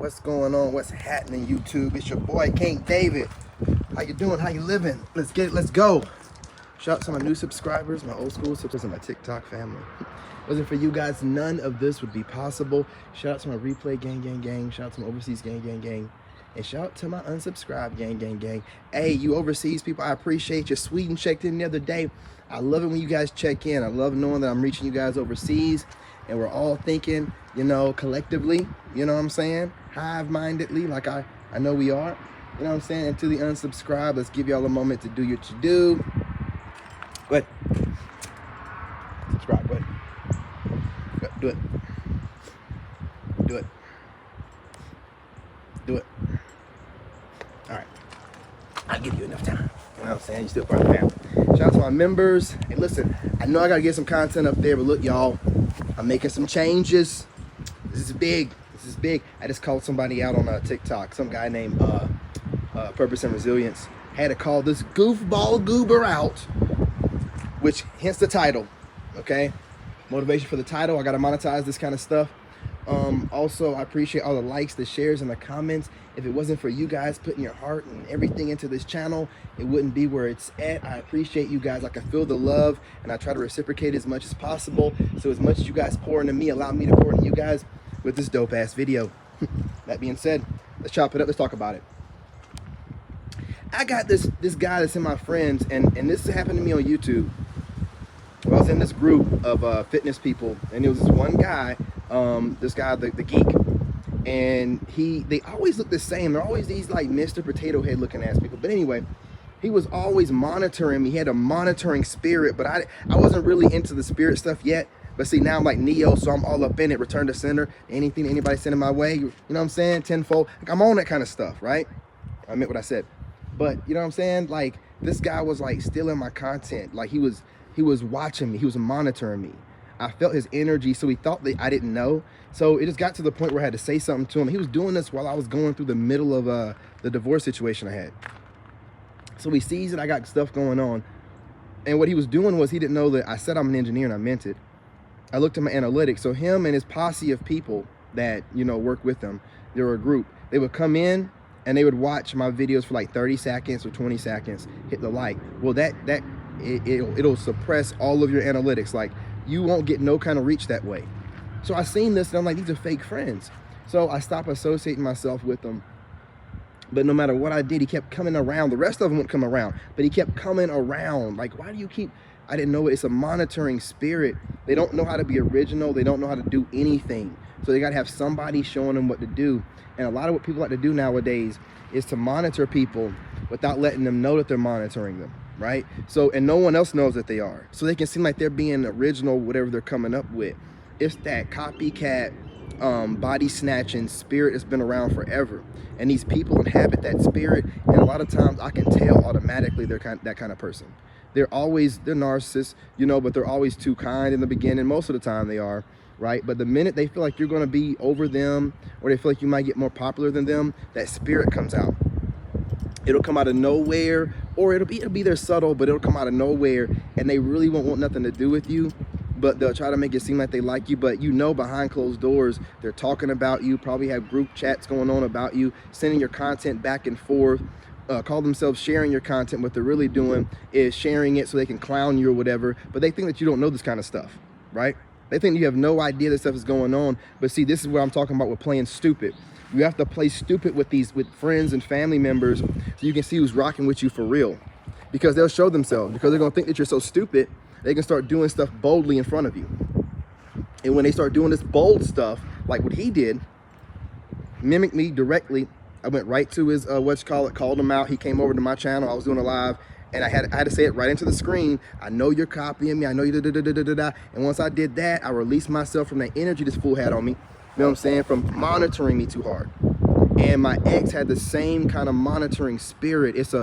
What's going on? What's happening, YouTube? It's your boy King David. How you doing? How you living? Let's get it. Let's go. Shout out to my new subscribers, my old school subscribers, and my TikTok family. Wasn't for you guys, none of this would be possible. Shout out to my replay gang. Shout out to my overseas gang. And shout out to my unsubscribed gang. Hey, you overseas people, I appreciate you. Sweden checked in the other day. I love it when you guys check in. I love knowing that I'm reaching you guys overseas and we're all thinking, you know, collectively, you know what I'm saying? Hive-mindedly, like I know we are. You know what I'm saying? And to the unsubscribed, let's give y'all a moment to do your to-do. Go ahead. Subscribe, go ahead. Do it. All right. I'll give you enough time. You know what I'm saying? You're still part of the family. Shout out to my members. Hey, listen, I know I got to get some content up there, but look, y'all, I'm making some changes. This is big. I just called somebody out on TikTok. Some guy named Purpose and Resilience had to call this goofball goober out, which hence the title, okay? Motivation for the title. I got to monetize this kind of stuff. Also, I appreciate all the likes, the shares, and the comments. If it wasn't for you guys putting your heart and everything into this channel, it wouldn't be where it's at. I appreciate you guys. I can feel the love, and I try to reciprocate as much as possible. So as much as you guys pour into me, allow me to pour into you guys with this dope-ass video. That being said, let's chop it up. Let's talk about it. I got this guy that's in my friends, and this happened to me on YouTube. I was in this group of fitness people, and there was this one guy, this guy, the geek, and they always look the same. They're always these like Mr. Potato Head looking ass people. But anyway, he was always monitoring me. He had a monitoring spirit, but I wasn't really into the spirit stuff yet. But see, now I'm like Neo, so I'm all up in it. Return to sender. Anything anybody sending my way, you know what I'm saying? Tenfold. Like, I'm on that kind of stuff, right? I meant what I said. But you know what I'm saying? Like, this guy was like stealing my content. Like, he was watching me. He was monitoring me. I felt his energy, so he thought that I didn't know. So it just got to the point where I had to say something to him. He was doing this while I was going through the middle of the divorce situation I had. So he sees that I got stuff going on. And what he was doing was, he didn't know that I said I'm an engineer, and I meant it. I looked at my analytics. So him and his posse of people that, you know, work with him, they were a group. They would come in and they would watch my videos for like 30 seconds or 20 seconds, hit the like. Well, it'll suppress all of your analytics. Like, you won't get no kind of reach that way. So I seen this and I'm like, these are fake friends. So I stopped associating myself with them. But no matter what I did, he kept coming around. The rest of them wouldn't come around, but he kept coming around. Like, why do you keep... I didn't know it. It's a monitoring spirit. They don't know how to be original. They don't know how to do anything. So they got to have somebody showing them what to do. And a lot of what people like to do nowadays is to monitor people without letting them know that they're monitoring them, right? So, and no one else knows that they are. So they can seem like they're being original, whatever they're coming up with. It's that copycat, body snatching spirit that's been around forever. And these people inhabit that spirit. And a lot of times I can tell automatically they're that kind of person. They're narcissists, you know, but they're always too kind in the beginning. Most of the time they are, right? But the minute they feel like you're going to be over them, or they feel like you might get more popular than them, that spirit comes out. It'll come out of nowhere, or it'll be there subtle, but it'll come out of nowhere, and they really won't want nothing to do with you. But they'll try to make it seem like they like you, but you know, behind closed doors, they're talking about you, probably have group chats going on about you, sending your content back and forth. Call themselves sharing your content. What they're really doing is sharing it so they can clown you or whatever, but they think that you don't know this kind of stuff, right? They think you have no idea this stuff is going on. But see, this is what I'm talking about with playing stupid. You have to play stupid with friends and family members so you can see who's rocking with you for real, because they'll show themselves, because they're gonna think that you're so stupid they can start doing stuff boldly in front of you. And when they start doing this bold stuff, like what he did, mimic me directly, I went right to his called him out. He came over to my channel. I was doing a live, and I had to say it right into the screen. I know you're copying me. I know you da. And once I did that, I released myself from that energy this fool had on me. You know what I'm saying? From monitoring me too hard. And my ex had the same kind of monitoring spirit. It's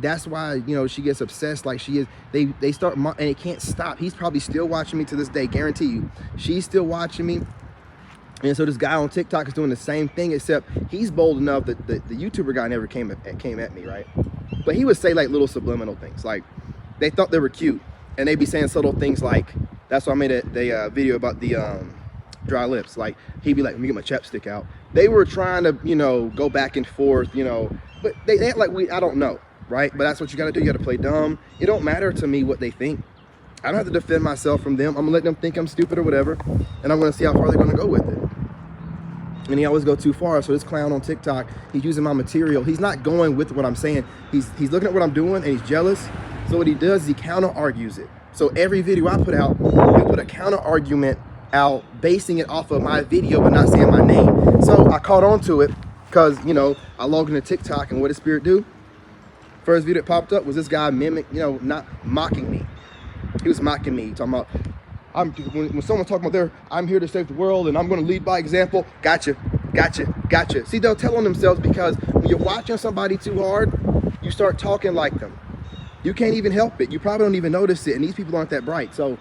that's why, you know, she gets obsessed like she is. They start, and it can't stop. He's probably still watching me to this day, guarantee you. She's still watching me. And so this guy on TikTok is doing the same thing, except he's bold enough that the YouTuber guy never came at me, right? But he would say like little subliminal things. Like, they thought they were cute, and they'd be saying subtle things like, that's why I made a video about the dry lips. Like, he'd be like, let me get my chapstick out. They were trying to, you know, go back and forth, you know, but they act like I don't know, right? But that's what you got to do. You got to play dumb. It don't matter to me what they think. I don't have to defend myself from them. I'm gonna let them think I'm stupid or whatever, and I'm gonna see how far they're gonna go with it. And he always go too far. So this clown on TikTok, he's using my material. He's not going with what I'm saying. He's looking at what I'm doing and he's jealous. So what he does is he counter argues it. So every video I put out, he'll put a counter argument out, basing it off of my video but not saying my name. So I caught on to it because, you know, I logged into TikTok, and what did Spirit do? First video that popped up was this guy not mocking me. He was mocking me, talking about, when someone's talking about I'm here to save the world and I'm going to lead by example. Gotcha. See, they'll tell on themselves because when you're watching somebody too hard, you start talking like them. You can't even help it. You probably don't even notice it, and these people aren't that bright. So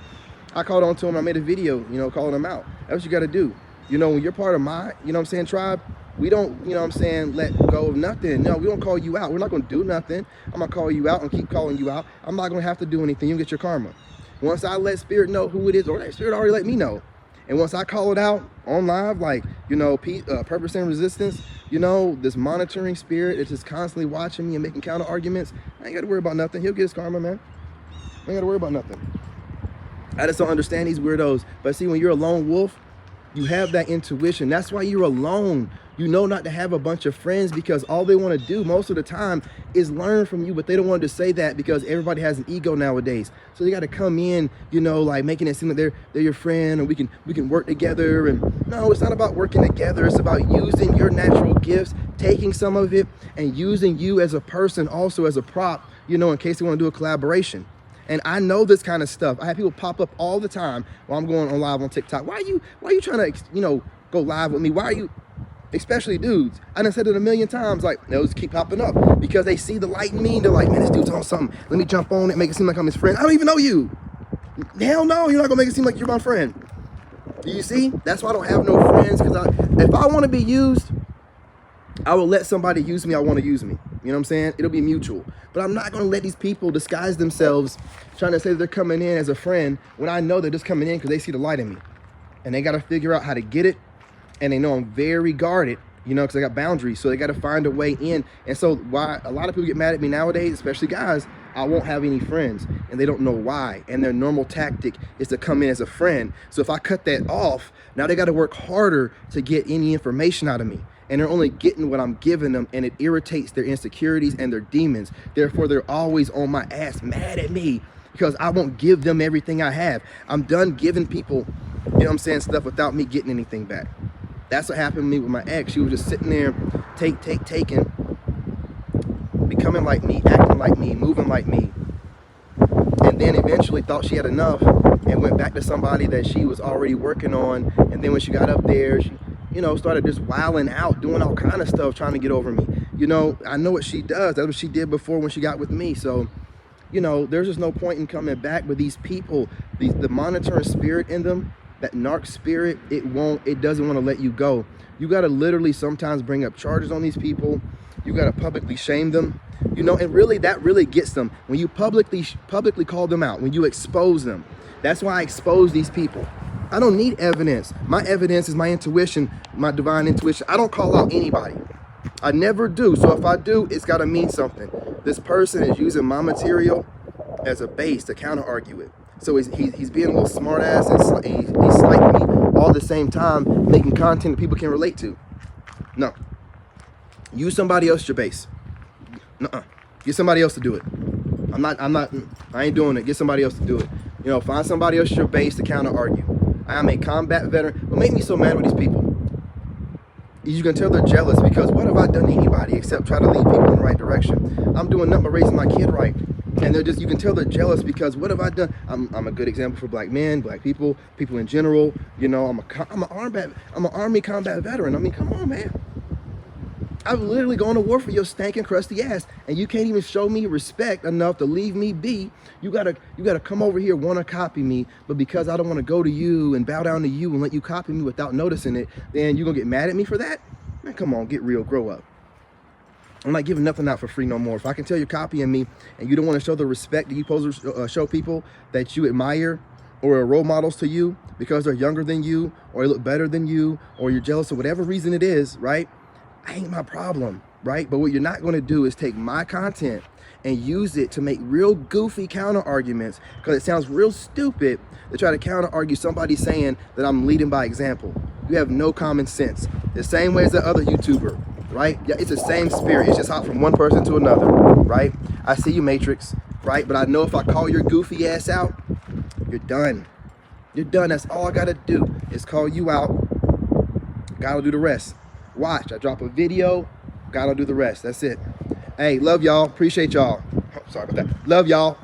I called on to him. I made a video, you know, calling them out. That's what you got to do. You know, when you're part of my, you know what I'm saying, tribe, we don't, you know what I'm saying, let go of nothing. No, we don't call you out. We're not going to do nothing. I'm going to call you out and keep calling you out. I'm not going to have to do anything. You get your karma. Once I let Spirit know who it is, or that Spirit already let me know. And once I call it out on live, like, you know, purpose and resistance, you know, this monitoring spirit is just constantly watching me and making counter arguments. I ain't got to worry about nothing. He'll get his karma, man. I ain't got to worry about nothing. I just don't understand these weirdos. But see, when you're a lone wolf, you have that intuition. That's why you're alone. You know not to have a bunch of friends, because all they want to do most of the time is learn from you, but they don't want to say that because everybody has an ego nowadays. So they got to come in, you know, like making it seem like they're your friend and we can work together. And no, it's not about working together. It's about using your natural gifts, taking some of it and using you as a person also as a prop, you know, in case they want to do a collaboration. And I know this kind of stuff. I have people pop up all the time while I'm going on live on TikTok. Why are you trying to, you know, go live with me? Why are you, especially dudes? I done said it a million times, like, they'll just keep popping up because they see the light in me. They're like, man, this dude's on something. Let me jump on it, make it seem like I'm his friend. I don't even know you. Hell no, you're not gonna make it seem like you're my friend. Do you see? That's why I don't have no friends, because if I want to be used, I will let somebody use me. I want to use me. You know what I'm saying? It'll be mutual. But I'm not going to let these people disguise themselves trying to say that they're coming in as a friend when I know they're just coming in because they see the light in me. And they got to figure out how to get it. And they know I'm very guarded, you know, because I got boundaries. So they got to find a way in. And so why a lot of people get mad at me nowadays, especially guys, I won't have any friends. And they don't know why. And their normal tactic is to come in as a friend. So if I cut that off, now they got to work harder to get any information out of me. And they're only getting what I'm giving them, and it irritates their insecurities and their demons. Therefore, they're always on my ass, mad at me, because I won't give them everything I have. I'm done giving people, you know what I'm saying, stuff without me getting anything back. That's what happened to me with my ex. She was just sitting there, taking, becoming like me, acting like me, moving like me. And then eventually thought she had enough and went back to somebody that she was already working on. And then when she got up there, she, you know, started just wilding out, doing all kind of stuff, trying to get over me. You know, I know what she does. That's what she did before when she got with me. So, you know, there's just no point in coming back with these people. The monitoring spirit in them, that narc spirit, it doesn't want to let you go. You got to literally sometimes bring up charges on these people. You got to publicly shame them, you know, and really that really gets them. When you publicly call them out, when you expose them. That's why I expose these people. I don't need evidence. My evidence is my intuition, my divine intuition. I don't call out anybody. I never do. So if I do, it's got to mean something. This person is using my material as a base to counter argue it. So he's being a little smart ass and he's slighting me all the same time, making content that people can relate to. No. Use somebody else your base. Nuh-uh. Get somebody else to do it. I ain't doing it. Get somebody else to do it. You know, find somebody else your base to counter argue. I am a combat veteran. What made me so mad with these people? You can tell they're jealous because what have I done to anybody except try to lead people in the right direction? I'm doing nothing but raising my kid right. And they're just, you can tell they're jealous because what have I done? I'm a good example for black men, black people in general. You know, I'm an Army combat veteran. I mean, come on, man. I've literally gone to war for your stankin' crusty ass, and you can't even show me respect enough to leave me be. You gotta come over here, wanna copy me, but because I don't wanna go to you and bow down to you and let you copy me without noticing it, then you gonna get mad at me for that? Man, come on, get real, grow up. I'm not giving nothing out for free no more. If I can tell you're copying me and you don't want to show the respect that you're supposed to show people that you admire, or are role models to you because they're younger than you, or they look better than you, or you're jealous, or whatever reason it is, right? Ain't my problem, right? But what you're not going to do is take my content and use it to make real goofy counter arguments, because it sounds real stupid to try to counter argue somebody saying that I'm leading by example. You have no common sense. The same way as the other YouTuber, right? Yeah, it's the same spirit. It's just hot from one person to another, right? I see you, Matrix, right? But I know if I call your goofy ass out, you're done. You're done. That's all I gotta do is call you out. God will do the rest. Watch, I drop a video, God will do the rest. That's it. Hey, love y'all. Appreciate y'all. Oh, sorry about that. Love y'all.